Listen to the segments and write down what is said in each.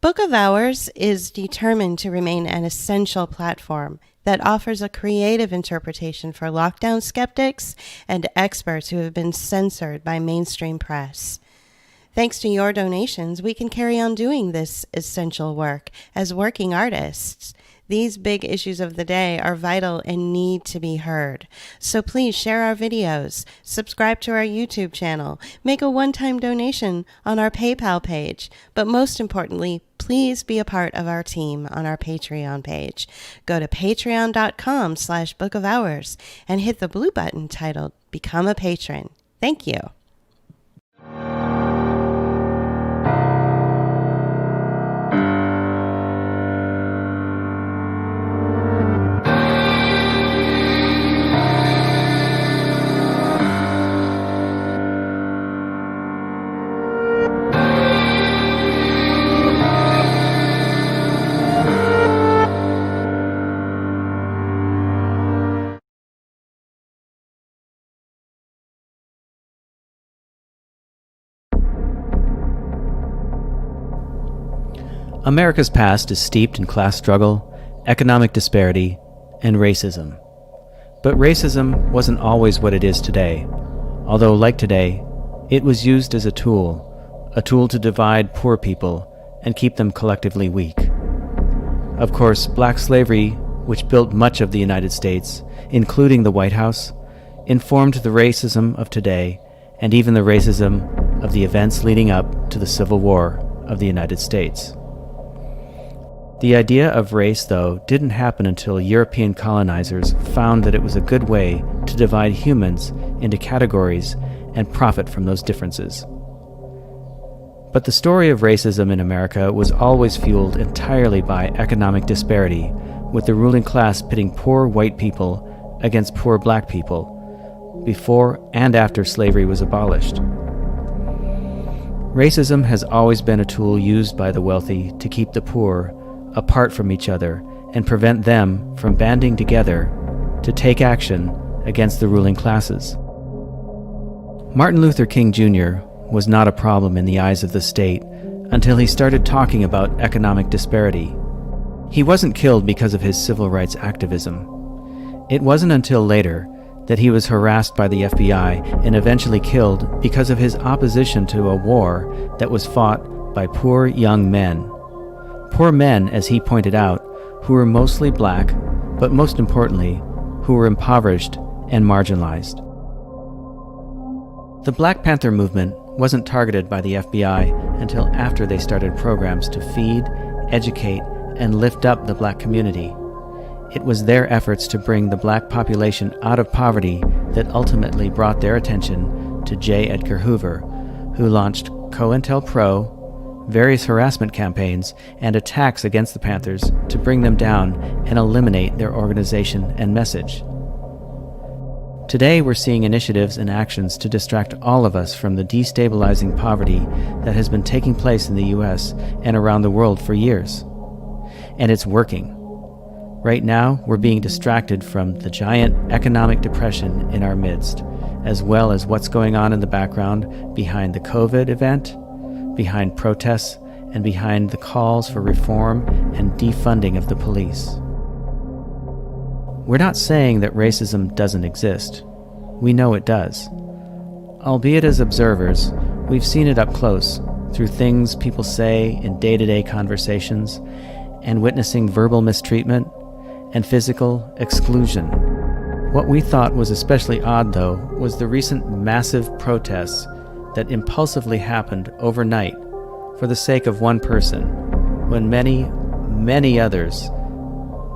Book of Hours is determined to remain an essential platform that offers a creative interpretation for lockdown skeptics and experts who have been censored by mainstream press. Thanks to your donations, we can carry on doing this essential work as working artists. These big issues of the day are vital and need to be heard. So please share our videos, subscribe to our YouTube channel, make a one-time donation on our PayPal page, but most importantly, please be a part of our team on our Patreon page. Go to patreon.com/Book of Hours and hit the blue button titled Become a Patron. Thank you. America's past is steeped in class struggle, economic disparity, and racism. But racism wasn't always what it is today, although like today, it was used as a tool to divide poor people and keep them collectively weak. Of course, black slavery, which built much of the United States, including the White House, informed the racism of today and even the racism of the events leading up to the Civil War of the United States. The idea of race, though, didn't happen until European colonizers found that it was a good way to divide humans into categories and profit from those differences. But the story of racism in America was always fueled entirely by economic disparity, with the ruling class pitting poor white people against poor black people, before and after slavery was abolished. Racism has always been a tool used by the wealthy to keep the poor apart from each other and prevent them from banding together to take action against the ruling classes. Martin Luther King Jr. was not a problem in the eyes of the state until he started talking about economic disparity. He wasn't killed because of his civil rights activism. It wasn't until later that he was harassed by the FBI and eventually killed because of his opposition to a war that was fought by poor young men. Poor men, as he pointed out, who were mostly black, but most importantly, who were impoverished and marginalized. The Black Panther movement wasn't targeted by the FBI until after they started programs to feed, educate, and lift up the black community. It was their efforts to bring the black population out of poverty that ultimately brought their attention to J. Edgar Hoover, who launched COINTELPRO, various harassment campaigns, and attacks against the Panthers to bring them down and eliminate their organization and message. Today we're seeing initiatives and actions to distract all of us from the destabilizing poverty that has been taking place in the U.S. and around the world for years. And it's working. Right now, we're being distracted from the giant economic depression in our midst, as well as what's going on in the background behind the COVID event, behind protests, and behind the calls for reform and defunding of the police. We're not saying that racism doesn't exist. We know it does. Albeit as observers, we've seen it up close through things people say in day-to-day conversations and witnessing verbal mistreatment and physical exclusion. What we thought was especially odd, though, was the recent massive protests that impulsively happened overnight for the sake of one person, when many, many others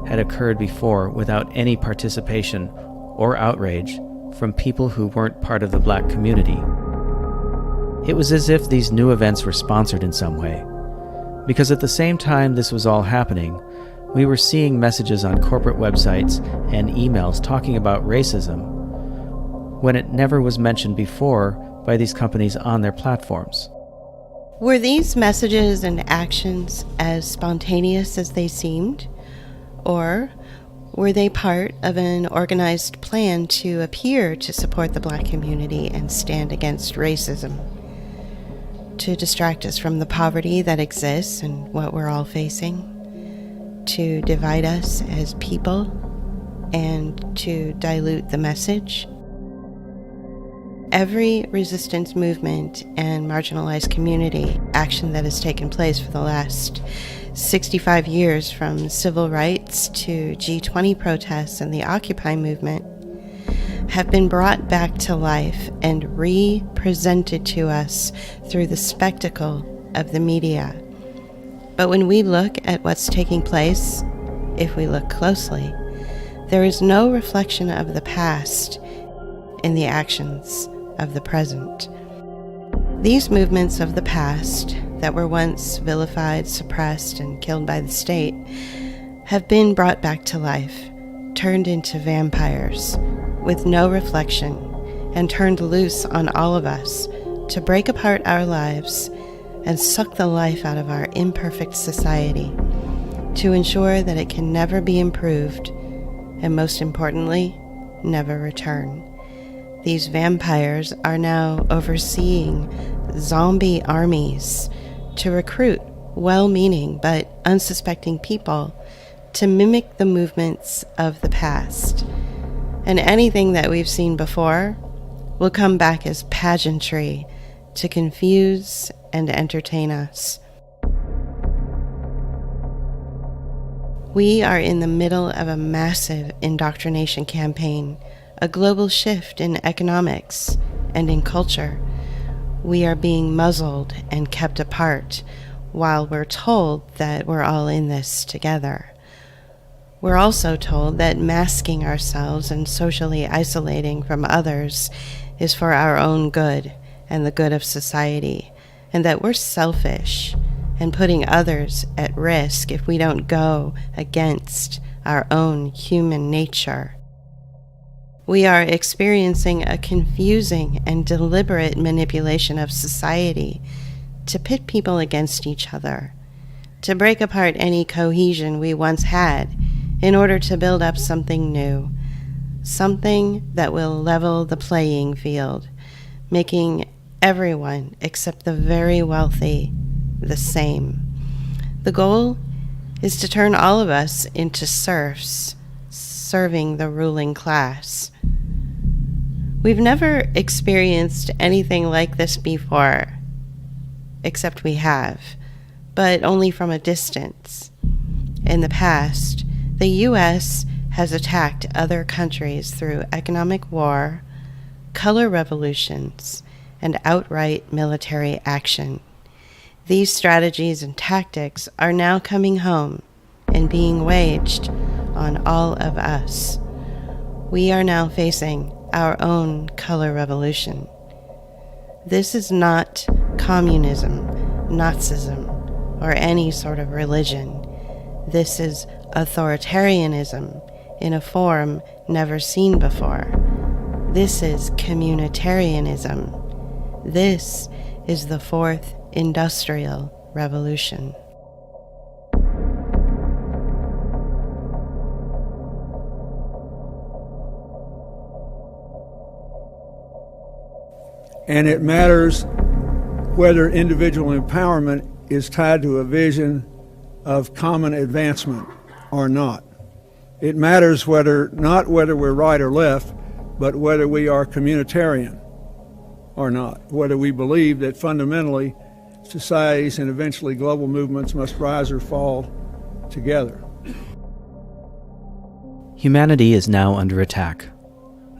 had occurred before without any participation or outrage from people who weren't part of the black community. It was as if these new events were sponsored in some way, because at the same time this was all happening, we were seeing messages on corporate websites and emails talking about racism when it never was mentioned before by these companies on their platforms. Were these messages and actions as spontaneous as they seemed? Or were they part of an organized plan to appear to support the black community and stand against racism? to distract us from the poverty that exists and what we're all facing, to divide us as people, and to dilute the message. Every resistance movement and marginalized community action that has taken place for the last 65 years, from civil rights to G20 protests and the Occupy movement, have been brought back to life and re-presented to us through the spectacle of the media. But when we look at what's taking place, if we look closely, there is no reflection of the past in the actions of the present. These movements of the past that were once vilified, suppressed, and killed by the state have been brought back to life, turned into vampires with no reflection, and turned loose on all of us to break apart our lives and suck the life out of our imperfect society, to ensure that it can never be improved, and most importantly, never return. These vampires are now overseeing zombie armies to recruit well-meaning but unsuspecting people to mimic the movements of the past. And anything that we've seen before will come back as pageantry to confuse and entertain us. We are in the middle of a massive indoctrination campaign, a global shift in economics and in culture. We are being muzzled and kept apart while we're told that we're all in this together. We're also told that masking ourselves and socially isolating from others is for our own good and the good of society, and that we're selfish and putting others at risk if we don't go against our own human nature. We are experiencing a confusing and deliberate manipulation of society to pit people against each other, to break apart any cohesion we once had in order to build up something new, something that will level the playing field, making everyone except the very wealthy the same. The goal is to turn all of us into serfs, serving the ruling class. We've never experienced anything like this before, except we have, but only from a distance. In the past, the U.S. has attacked other countries through economic war, color revolutions, and outright military action. These strategies and tactics are now coming home and being waged on all of us. We are now facing our own color revolution. This is not communism, Nazism, or any sort of religion. This is authoritarianism in a form never seen before. This is communitarianism. This is the fourth industrial revolution. And it matters whether individual empowerment is tied to a vision of common advancement or not. It matters not whether we're right or left, but whether we are communitarian or not, whether we believe that fundamentally societies and eventually global movements must rise or fall together. Humanity is now under attack.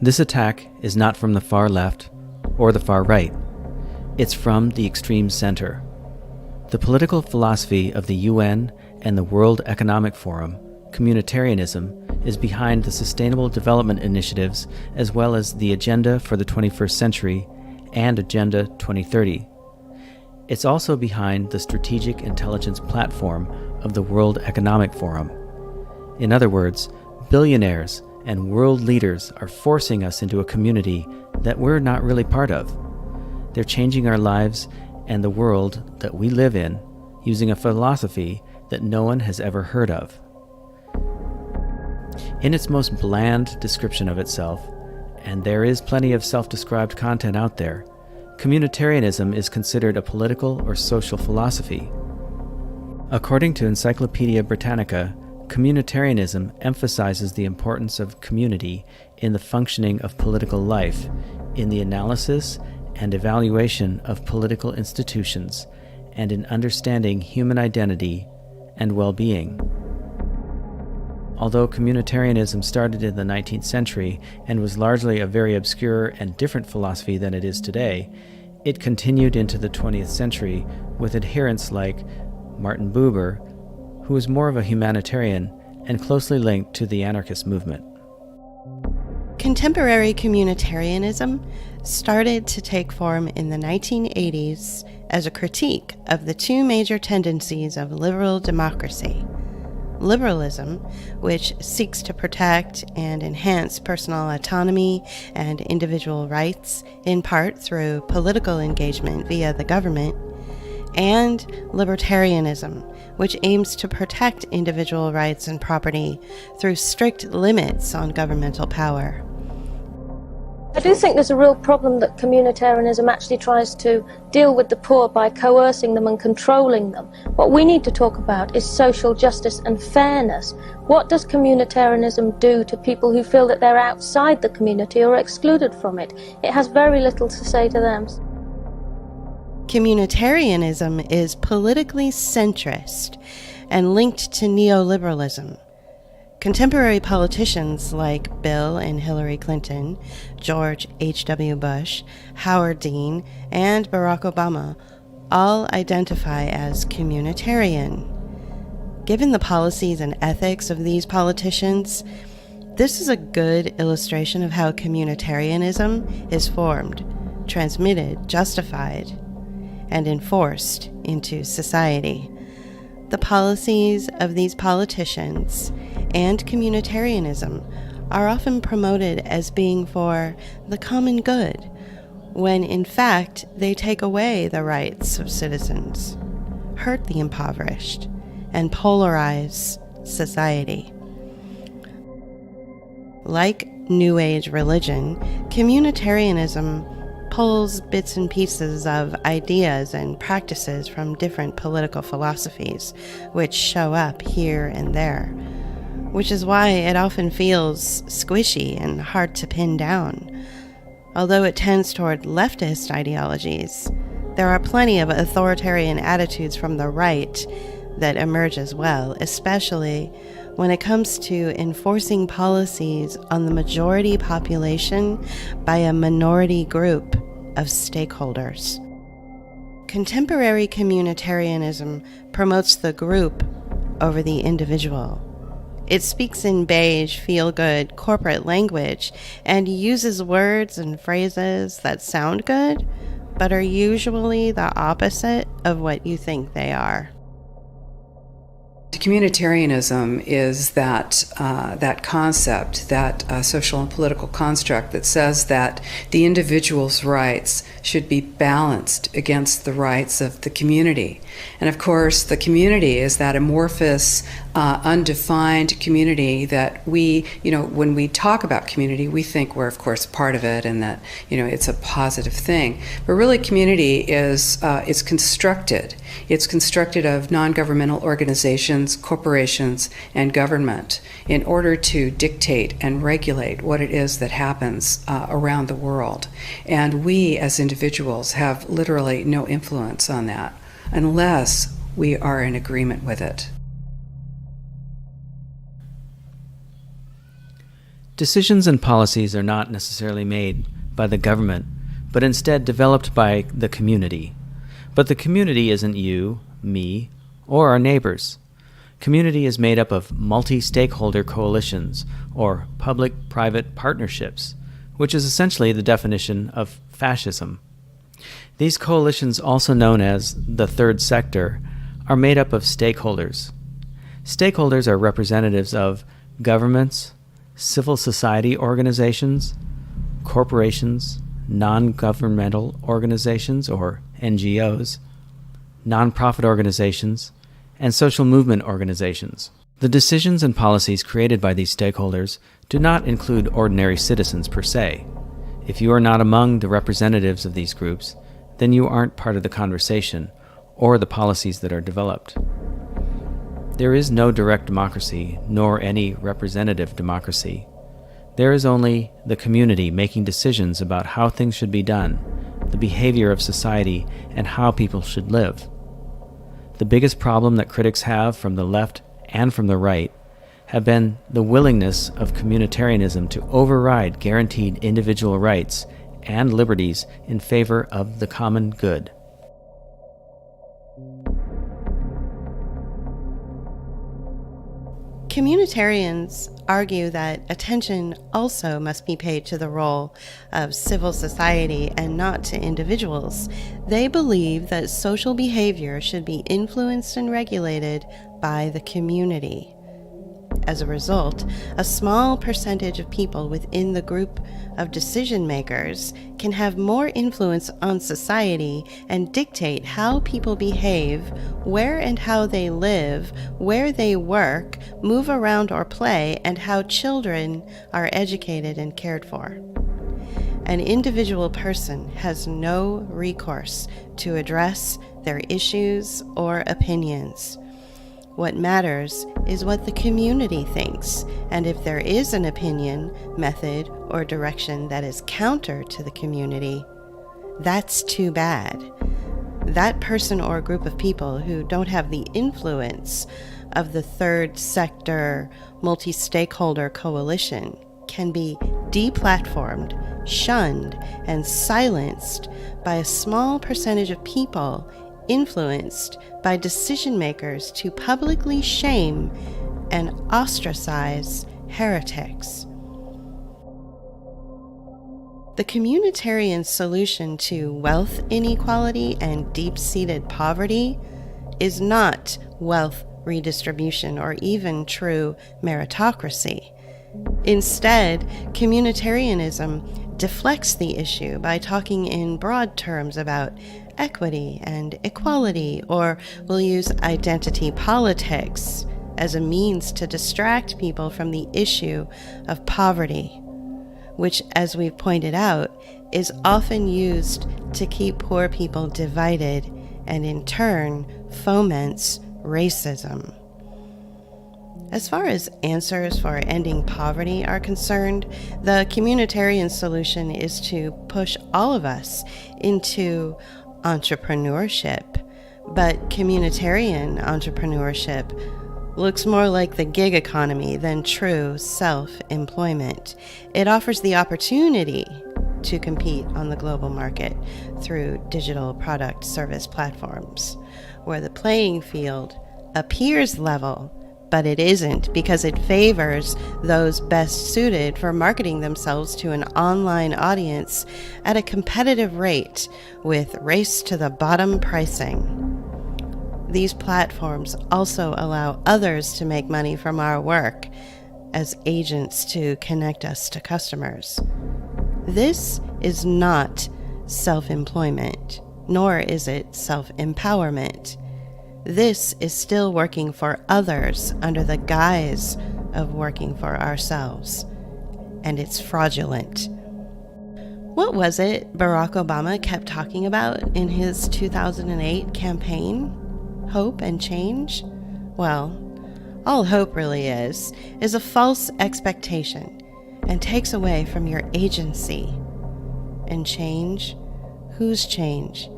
This attack is not from the far left or the far right. It's from the extreme center. The political philosophy of the UN and the World Economic Forum, communitarianism, is behind the Sustainable Development Initiatives as well as the Agenda for the 21st Century and Agenda 2030. It's also behind the Strategic Intelligence Platform of the World Economic Forum. In other words, billionaires and world leaders are forcing us into a community that we're not really part of. They're changing our lives and the world that we live in using a philosophy that no one has ever heard of. In its most bland description of itself, and there is plenty of self-described content out there, communitarianism is considered a political or social philosophy. According to Encyclopaedia Britannica, communitarianism emphasizes the importance of community in the functioning of political life, in the analysis and evaluation of political institutions, and in understanding human identity and well-being. Although communitarianism started in the 19th century and was largely a very obscure and different philosophy than it is today, it continued into the 20th century with adherents like Martin Buber, who was more of a humanitarian and closely linked to the anarchist movement. Contemporary communitarianism started to take form in the 1980s as a critique of the two major tendencies of liberal democracy: liberalism, which seeks to protect and enhance personal autonomy and individual rights, in part through political engagement via the government, and libertarianism, which aims to protect individual rights and property through strict limits on governmental power. I do think there's a real problem that communitarianism actually tries to deal with the poor by coercing them and controlling them. What we need to talk about is social justice and fairness. What does communitarianism do to people who feel that they're outside the community or excluded from it? It has very little to say to them. Communitarianism is politically centrist and linked to neoliberalism. Contemporary politicians like Bill and Hillary Clinton, George H.W. Bush, Howard Dean, and Barack Obama all identify as communitarian. Given the policies and ethics of these politicians, this is a good illustration of how communitarianism is formed, transmitted, justified, and enforced into society. The policies of these politicians and communitarianism are often promoted as being for the common good, when in fact they take away the rights of citizens, hurt the impoverished, and polarize society. Like New Age religion, communitarianism pulls bits and pieces of ideas and practices from different political philosophies, which show up here and there, which is why it often feels squishy and hard to pin down. Although it tends toward leftist ideologies, there are plenty of authoritarian attitudes from the right that emerge as well, especially when it comes to enforcing policies on the majority population by a minority group of stakeholders. Contemporary communitarianism promotes the group over the individual. It speaks in beige, feel-good corporate language and uses words and phrases that sound good, but are usually the opposite of what you think they are. Communitarianism is that concept, that social and political construct that says that the individual's rights should be balanced against the rights of the community. And of course, the community is that amorphous, undefined community that we, when we talk about community, we think we're, of course, part of it and that, it's a positive thing. But really, community is constructed. It's constructed of non-governmental organizations, corporations, and government in order to dictate and regulate what it is that happens around the world. And we, as individuals, have literally no influence on that unless we are in agreement with it. Decisions and policies are not necessarily made by the government, but instead developed by the community. But the community isn't you, me, or our neighbors. Community is made up of multi-stakeholder coalitions, or public-private partnerships, which is essentially the definition of fascism. These coalitions, also known as the third sector, are made up of stakeholders. Stakeholders are representatives of governments, civil society organizations, corporations, non-governmental organizations, or NGOs, nonprofit organizations, and social movement organizations. The decisions and policies created by these stakeholders do not include ordinary citizens per se. If you are not among the representatives of these groups, then you aren't part of the conversation or the policies that are developed. There is no direct democracy, nor any representative democracy. There is only the community making decisions about how things should be done, the behavior of society, and how people should live. The biggest problem that critics have from the left and from the right have been the willingness of communitarianism to override guaranteed individual rights and liberties in favor of the common good. Communitarians argue that attention also must be paid to the role of civil society and not to individuals. They believe that social behavior should be influenced and regulated by the community. As a result, a small percentage of people within the group of decision makers can have more influence on society and dictate how people behave, where and how they live, where they work, move around or play, and how children are educated and cared for. An individual person has no recourse to address their issues or opinions. What matters is what the community thinks, and if there is an opinion, method, or direction that is counter to the community, that's too bad. That person or group of people who don't have the influence of the third sector multi-stakeholder coalition can be deplatformed, shunned, and silenced by a small percentage of people influenced by decision makers to publicly shame and ostracize heretics. The communitarian solution to wealth inequality and deep-seated poverty is not wealth redistribution or even true meritocracy. Instead, communitarianism deflects the issue by talking in broad terms about equity and equality, or will use identity politics as a means to distract people from the issue of poverty, which, as we've pointed out, is often used to keep poor people divided and in turn foments racism. As far as answers for ending poverty are concerned, the communitarian solution is to push all of us into entrepreneurship, but communitarian entrepreneurship looks more like the gig economy than true self-employment. It offers the opportunity to compete on the global market through digital product service platforms, where the playing field appears level, but it isn't, because it favors those best suited for marketing themselves to an online audience at a competitive rate with race-to-the-bottom pricing. These platforms also allow others to make money from our work as agents to connect us to customers. This is not self-employment, nor is it self-empowerment. This is still working for others under the guise of working for ourselves, and it's fraudulent. What was it Barack Obama kept talking about in his 2008 campaign? Hope and change? Well, all hope really is a false expectation and takes away from your agency. And change? Whose change?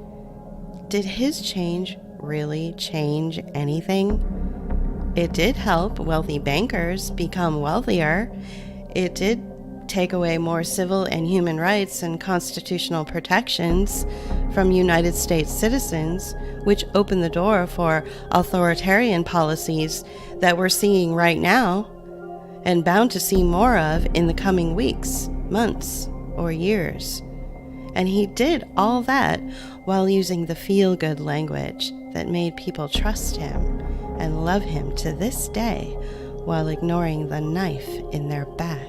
Did his change really change anything? It did help wealthy bankers become wealthier. It did take away more civil and human rights and constitutional protections from United States citizens, which opened the door for authoritarian policies that we're seeing right now and bound to see more of in the coming weeks, months, or years. And he did all that while using the feel-good language that made people trust him and love him to this day, while ignoring the knife in their back.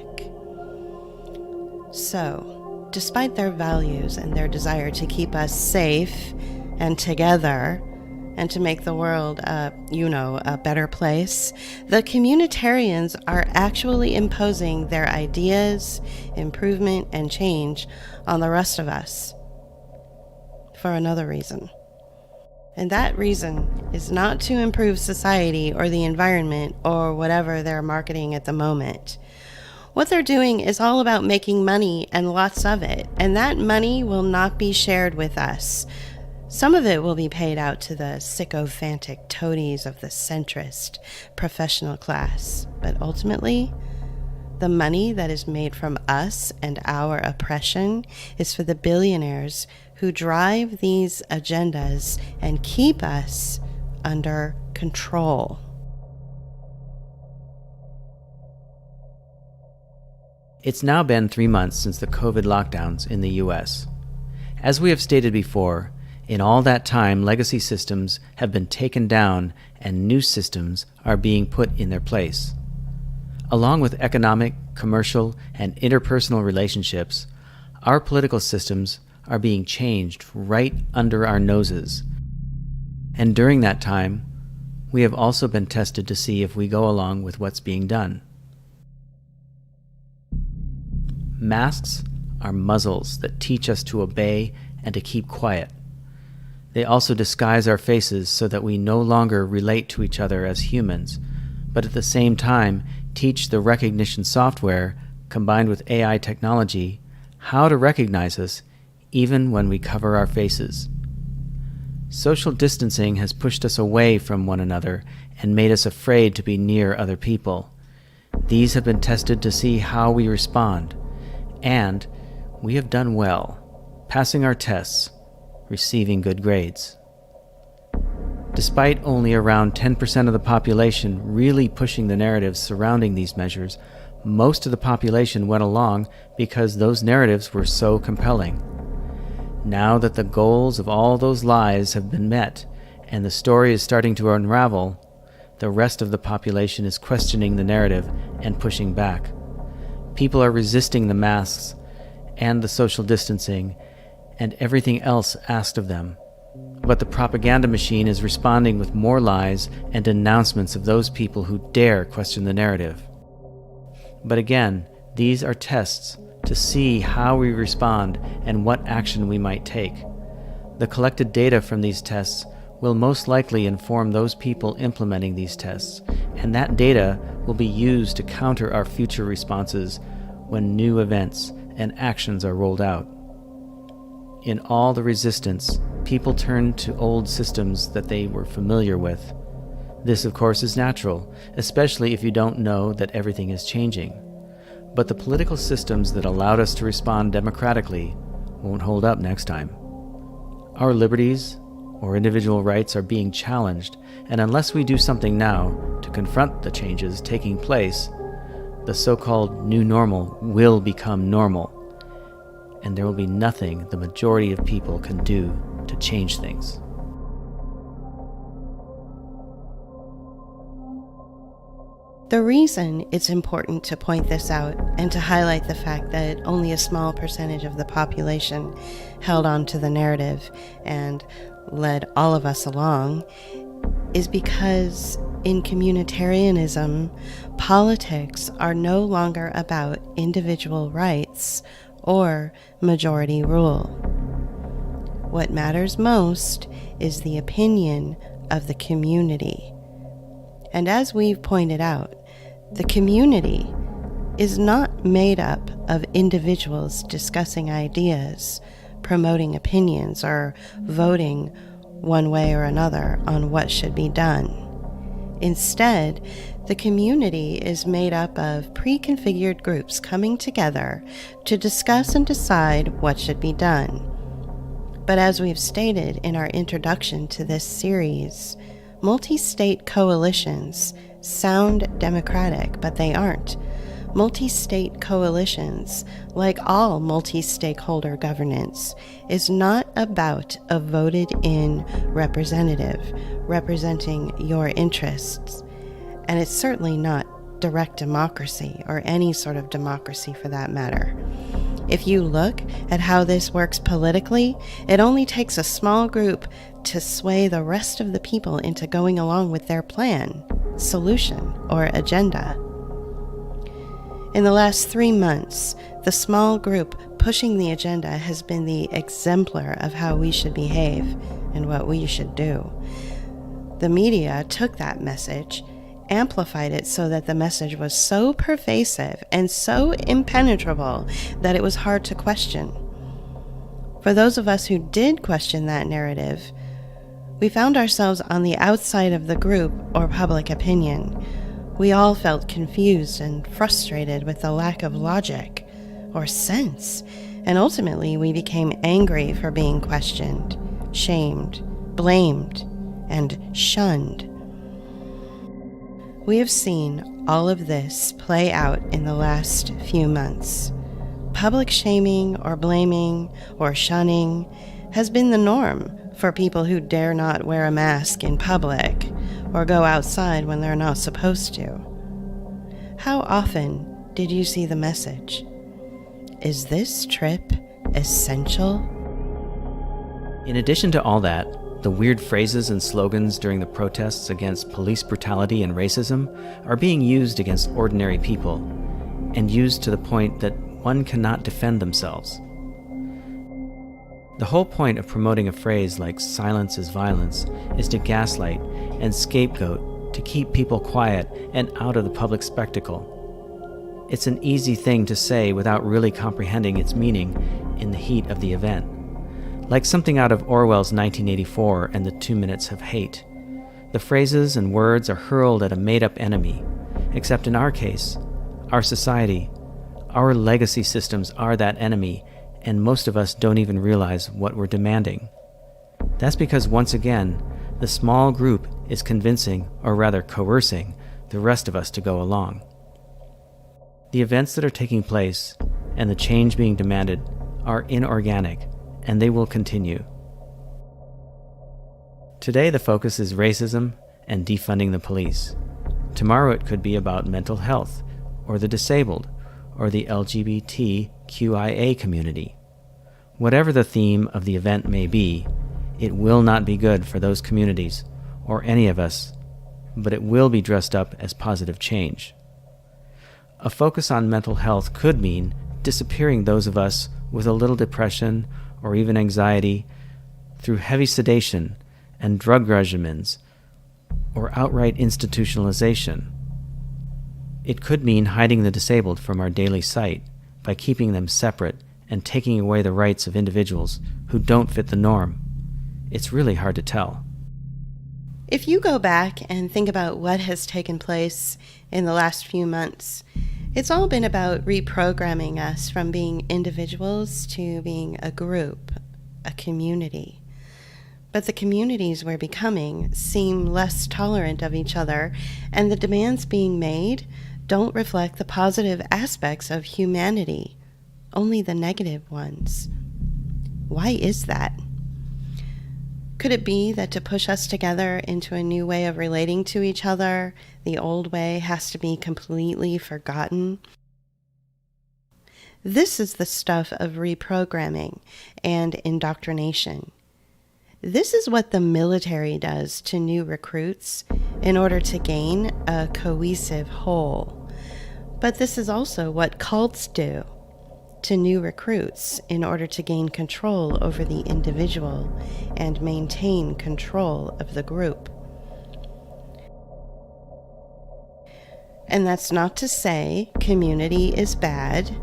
So, despite their values and their desire to keep us safe and together and to make the world, a better place, the communitarians are actually imposing their ideas, improvement, and change on the rest of us. for another reason. And that reason is not to improve society or the environment or whatever they're marketing at the moment. What they're doing is all about making money and lots of it, and that money will not be shared with us. Some of it will be paid out to the sycophantic toadies of the centrist professional class, but ultimately, the money that is made from us and our oppression is for the billionaires who drive these agendas and keep us under control. It's now been 3 months since the COVID lockdowns in the US. As we have stated before, in all that time, legacy systems have been taken down and new systems are being put in their place. Along with economic, commercial, and interpersonal relationships, our political systems are being changed right under our noses. And during that time, we have also been tested to see if we go along with what's being done. Masks are muzzles that teach us to obey and to keep quiet. They also disguise our faces so that we no longer relate to each other as humans, but at the same time teach the recognition software, combined with AI technology, how to recognize us even when we cover our faces. Social distancing has pushed us away from one another and made us afraid to be near other people. These have been tested to see how we respond, and we have done well, passing our tests, receiving good grades. Despite only around 10% of the population really pushing the narratives surrounding these measures, most of the population went along because those narratives were so compelling. Now that the goals of all those lies have been met and the story is starting to unravel, the rest of the population is questioning the narrative and pushing back. People are resisting the masks and the social distancing and everything else asked of them. But the propaganda machine is responding with more lies and denouncements of those people who dare question the narrative. But again, these are tests to see how we respond and what action we might take. The collected data from these tests will most likely inform those people implementing these tests, and that data will be used to counter our future responses when new events and actions are rolled out. In all the resistance, people turn to old systems that they were familiar with. This, of course, is natural, especially if you don't know that everything is changing. But the political systems that allowed us to respond democratically won't hold up next time. Our liberties or individual rights are being challenged, and unless we do something now to confront the changes taking place, the so-called new normal will become normal, and there will be nothing the majority of people can do to change things. The reason it's important to point this out and to highlight the fact that only a small percentage of the population held on to the narrative and led all of us along is because in communitarianism, politics are no longer about individual rights or majority rule. What matters most is the opinion of the community. And as we've pointed out, the community is not made up of individuals discussing ideas, promoting opinions, or voting one way or another on what should be done. Instead, the community is made up of pre-configured groups coming together to discuss and decide what should be done. But as we've stated in our introduction to this series, multi-state coalitions sound democratic, but they aren't. Multi-state coalitions, like all multi-stakeholder governance, is not about a voted-in representative representing your interests, and it's certainly not direct democracy, or any sort of democracy for that matter. If you look at how this works politically, it only takes a small group to sway the rest of the people into going along with their plan, solution, or agenda. In the last 3 months, the small group pushing the agenda has been the exemplar of how we should behave and what we should do. The media took that message, amplified it so that the message was so pervasive and so impenetrable that it was hard to question. For those of us who did question that narrative, we found ourselves on the outside of the group or public opinion. We all felt confused and frustrated with the lack of logic or sense, and ultimately we became angry for being questioned, shamed, blamed, and shunned. We have seen all of this play out in the last few months. Public shaming or blaming or shunning has been the norm for people who dare not wear a mask in public or go outside when they're not supposed to. How often did you see the message? Is this trip essential? In addition to all that, the weird phrases and slogans during the protests against police brutality and racism are being used against ordinary people, and used to the point that one cannot defend themselves. The whole point of promoting a phrase like silence is violence is to gaslight and scapegoat to keep people quiet and out of the public spectacle. It's an easy thing to say without really comprehending its meaning in the heat of the event. Like something out of Orwell's 1984 and the 2 Minutes of Hate. The phrases and words are hurled at a made-up enemy, except in our case, our society, our legacy systems are that enemy, and most of us don't even realize what we're demanding. That's because, once again, the small group is convincing, or rather coercing, the rest of us to go along. The events that are taking place and the change being demanded are inorganic, and they will continue. Today the focus is racism and defunding the police. Tomorrow it could be about mental health, or the disabled, or the LGBTQIA community. Whatever the theme of the event may be, it will not be good for those communities, or any of us, but it will be dressed up as positive change. A focus on mental health could mean disappearing those of us with a little depression or even anxiety through heavy sedation and drug regimens, or outright institutionalization. It could mean hiding the disabled from our daily sight by keeping them separate and taking away the rights of individuals who don't fit the norm. It's really hard to tell. If you go back and think about what has taken place in the last few months, it's all been about reprogramming us from being individuals to being a group, a community. But the communities we're becoming seem less tolerant of each other, and the demands being made don't reflect the positive aspects of humanity, only the negative ones. Why is that? Could it be that to push us together into a new way of relating to each other, the old way has to be completely forgotten? This is the stuff of reprogramming and indoctrination. This is what the military does to new recruits in order to gain a cohesive whole. But this is also what cults do to new recruits in order to gain control over the individual and maintain control of the group. And that's not to say community is bad,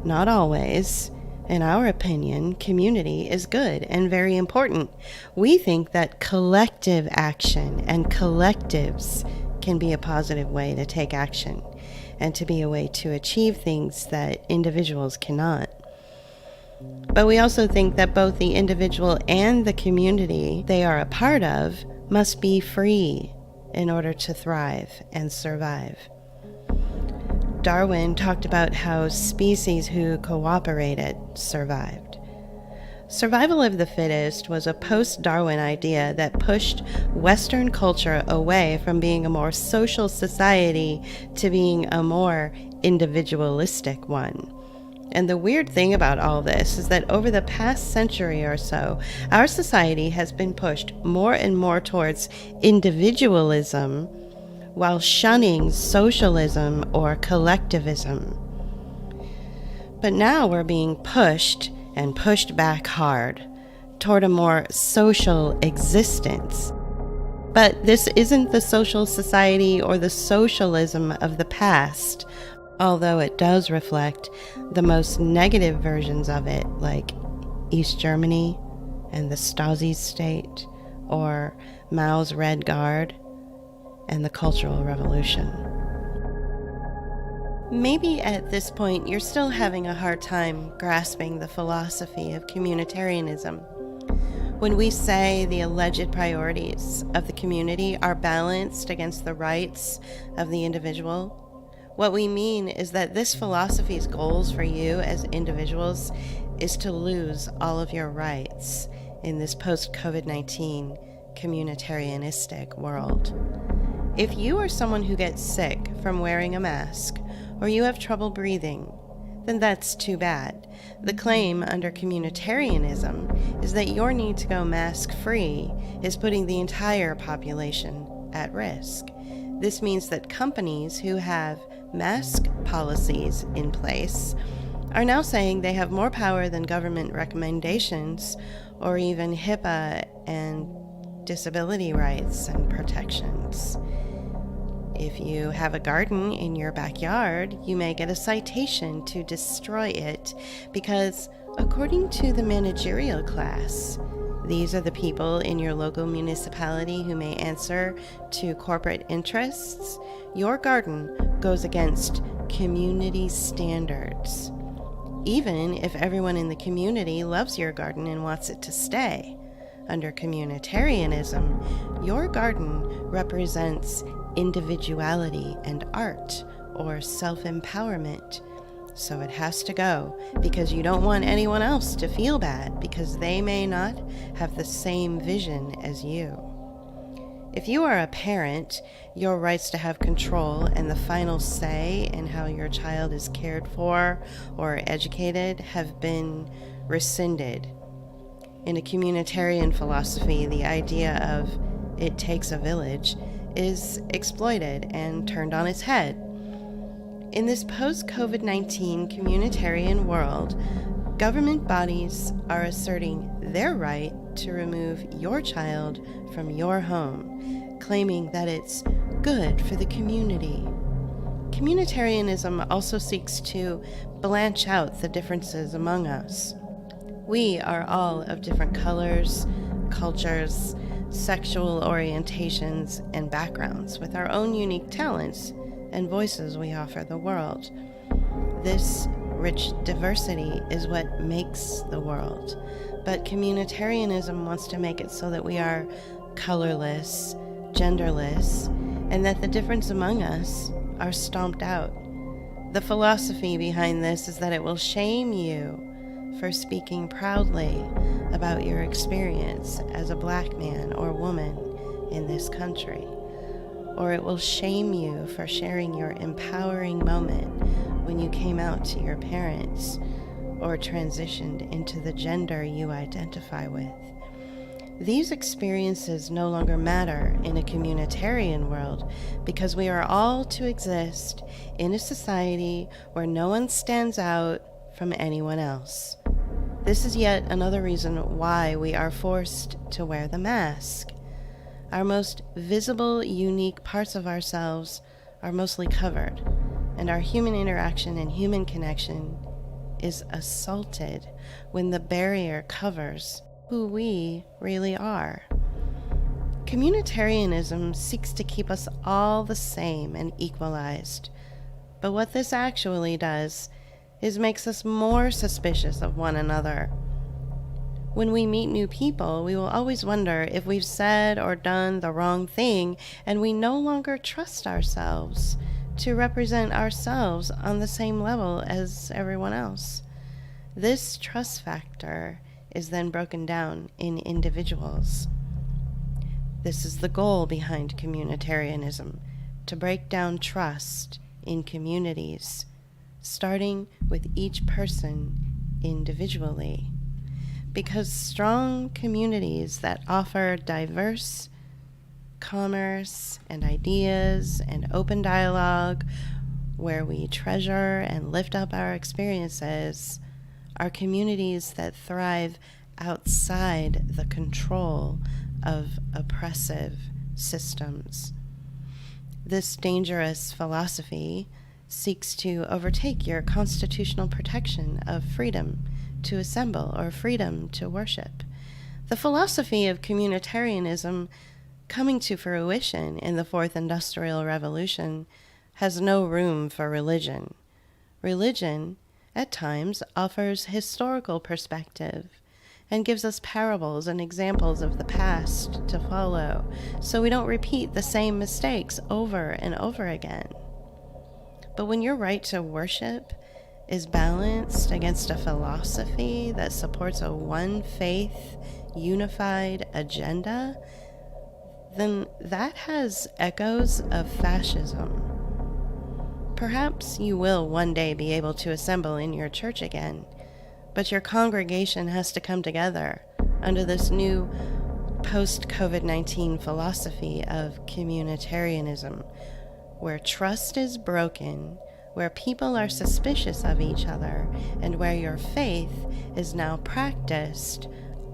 not always. In our opinion, community is good and very important. We think that collective action and collectives can be a positive way to take action and to be a way to achieve things that individuals cannot. But we also think that both the individual and the community they are a part of must be free in order to thrive and survive. Darwin talked about how species who cooperated survived. Survival of the fittest was a post-Darwin idea that pushed Western culture away from being a more social society to being a more individualistic one. And the weird thing about all this is that over the past century or so, our society has been pushed more and more towards individualism while shunning socialism or collectivism. But now we're being pushed, and pushed back hard, toward a more social existence. But this isn't the social society or the socialism of the past, although it does reflect the most negative versions of it, like East Germany and the Stasi state, or Mao's Red Guard and the Cultural Revolution. Maybe at this point you're still having a hard time grasping the philosophy of communitarianism. When we say the alleged priorities of the community are balanced against the rights of the individual, what we mean is that this philosophy's goals for you as individuals is to lose all of your rights in this post-COVID-19 communitarianistic world. If you are someone who gets sick from wearing a mask, or you have trouble breathing, then that's too bad. The claim under communitarianism is that your need to go mask-free is putting the entire population at risk. This means that companies who have mask policies in place are now saying they have more power than government recommendations or even HIPAA and disability rights and protections. If you have a garden in your backyard, you may get a citation to destroy it because, according to the managerial class, these are the people in your local municipality who may answer to corporate interests, your garden goes against community standards, even if everyone in the community loves your garden and wants it to stay. Under communitarianism, your garden represents individuality and art, or self-empowerment. So it has to go, because you don't want anyone else to feel bad, because they may not have the same vision as you. If you are a parent, your rights to have control and the final say in how your child is cared for or educated have been rescinded. In a communitarian philosophy, the idea of it takes a village is exploited and turned on its head. In this post-COVID-19 communitarian world, government bodies are asserting their right to remove your child from your home, claiming that it's good for the community. Communitarianism also seeks to blanch out the differences among us. We are all of different colors, cultures, sexual orientations, and backgrounds, with our own unique talents and voices we offer the world. This rich diversity is what makes the world, but communitarianism wants to make it so that we are colorless, genderless, and that the difference among us are stomped out. The philosophy behind this is that it will shame you for speaking proudly about your experience as a black man or woman in this country, or it will shame you for sharing your empowering moment when you came out to your parents or transitioned into the gender you identify with. These experiences no longer matter in a communitarian world because we are all to exist in a society where no one stands out from anyone else. This is yet another reason why we are forced to wear the mask. Our most visible, unique parts of ourselves are mostly covered, and our human interaction and human connection is assaulted when the barrier covers who we really are. Communitarianism seeks to keep us all the same and equalized, but what this actually does is makes us more suspicious of one another. When we meet new people, we will always wonder if we've said or done the wrong thing, and we no longer trust ourselves to represent ourselves on the same level as everyone else. This trust factor is then broken down in individuals. This is the goal behind communitarianism, to break down trust in communities, starting with each person individually. Because strong communities that offer diverse commerce and ideas and open dialogue where we treasure and lift up our experiences, are communities that thrive outside the control of oppressive systems. This dangerous philosophy seeks to overtake your constitutional protection of freedom to assemble or freedom to worship. The philosophy of communitarianism, coming to fruition in the Fourth Industrial Revolution, has no room for religion. Religion, at times, offers historical perspective and gives us parables and examples of the past to follow, so we don't repeat the same mistakes over and over again. But when your right to worship is balanced against a philosophy that supports a one faith, unified agenda, then that has echoes of fascism. Perhaps you will one day be able to assemble in your church again, but your congregation has to come together under this new post-COVID-19 philosophy of communitarianism, where trust is broken, where people are suspicious of each other, and where your faith is now practiced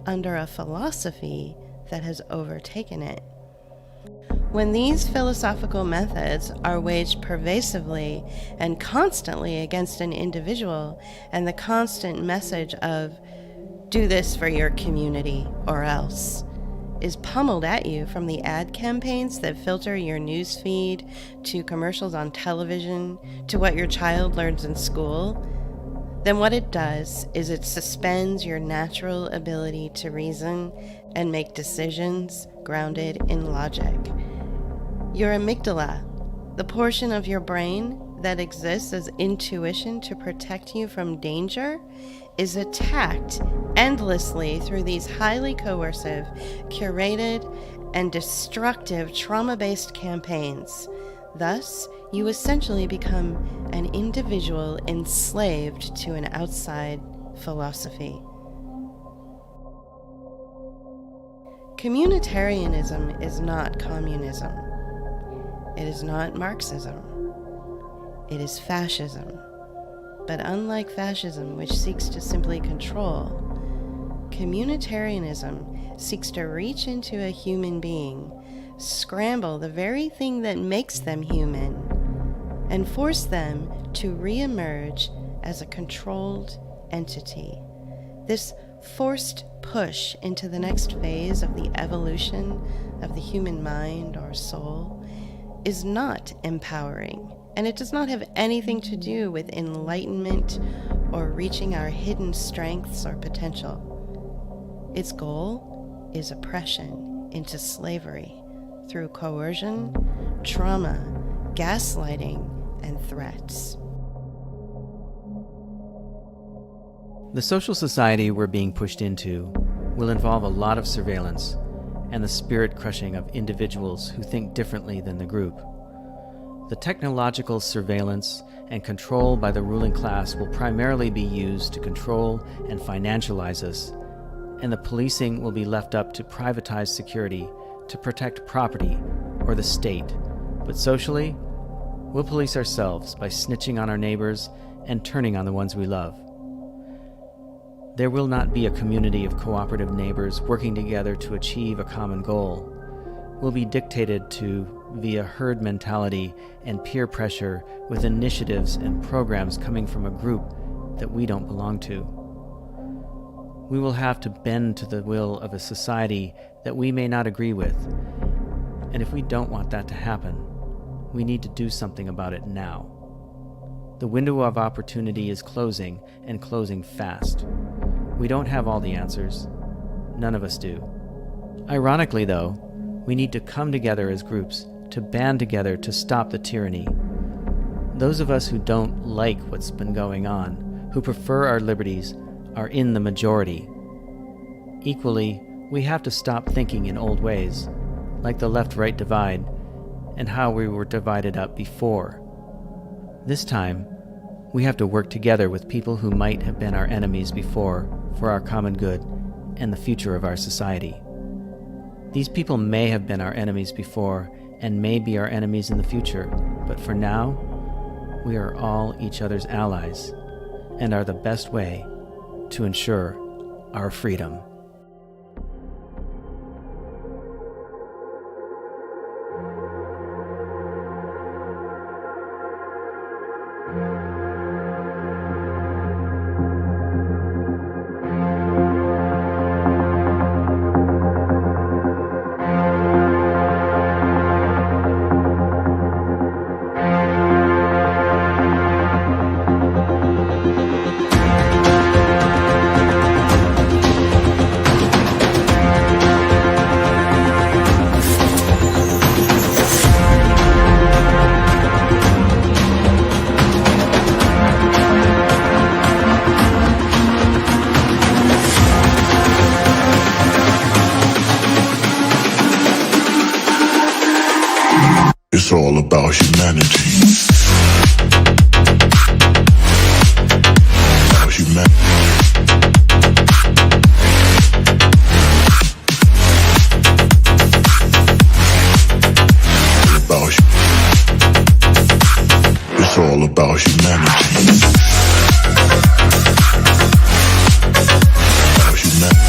under a philosophy that has overtaken it. When these philosophical methods are waged pervasively and constantly against an individual, and the constant message of "do this for your community or else" is pummeled at you from the ad campaigns that filter your news feed, to commercials on television, to what your child learns in school, then what it does is it suspends your natural ability to reason and make decisions grounded in logic. Your amygdala, the portion of your brain that exists as intuition to protect you from danger, is attacked endlessly through these highly coercive, curated, and destructive trauma-based campaigns. Thus, you essentially become an individual enslaved to an outside philosophy. Communitarianism is not communism. It is not Marxism. It is fascism. But unlike fascism, which seeks to simply control, communitarianism seeks to reach into a human being, scramble the very thing that makes them human, and force them to re-emerge as a controlled entity. This forced push into the next phase of the evolution of the human mind or soul is not empowering, and it does not have anything to do with enlightenment or reaching our hidden strengths or potential. Its goal is oppression into slavery through coercion, trauma, gaslighting, and threats. The social society we're being pushed into will involve a lot of surveillance and the spirit crushing of individuals who think differently than the group. The technological surveillance and control by the ruling class will primarily be used to control and financialize us, and the policing will be left up to privatized security to protect property or the state. But socially, we'll police ourselves by snitching on our neighbors and turning on the ones we love. There will not be a community of cooperative neighbors working together to achieve a common goal. We'll be dictated to via herd mentality and peer pressure, with initiatives and programs coming from a group that we don't belong to. We will have to bend to the will of a society that we may not agree with. And if we don't want that to happen, we need to do something about it now. The window of opportunity is closing, and closing fast. We don't have all the answers. None of us do. Ironically, though, we need to come together as groups, to band together to stop the tyranny. Those of us who don't like what's been going on, who prefer our liberties, are in the majority. Equally, we have to stop thinking in old ways, like the left-right divide, and how we were divided up before. This time, we have to work together with people who might have been our enemies before, for our common good and the future of our society. These people may have been our enemies before and may be our enemies in the future, but for now, we are all each other's allies and are the best way to ensure our freedom. It's all about humanity. About humanity. It's all about humanity. About humanity.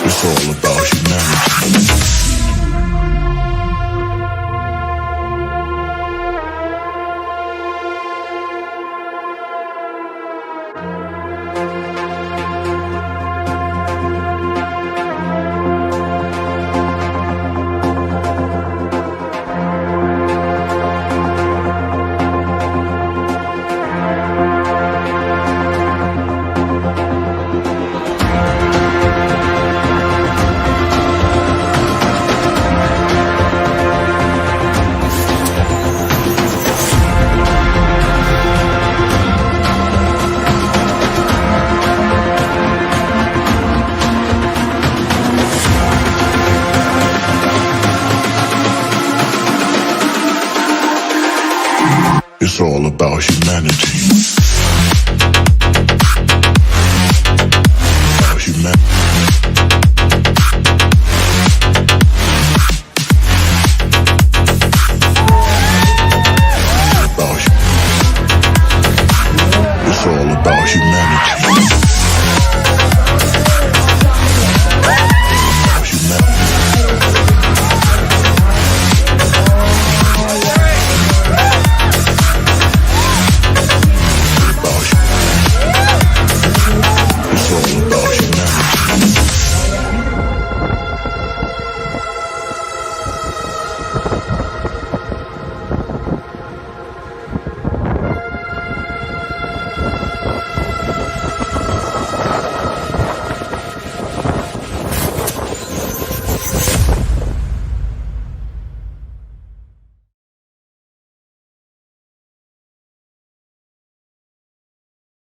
It's all about humanity. It's all about humanity. About humanity. It's all about humanity. About humanity.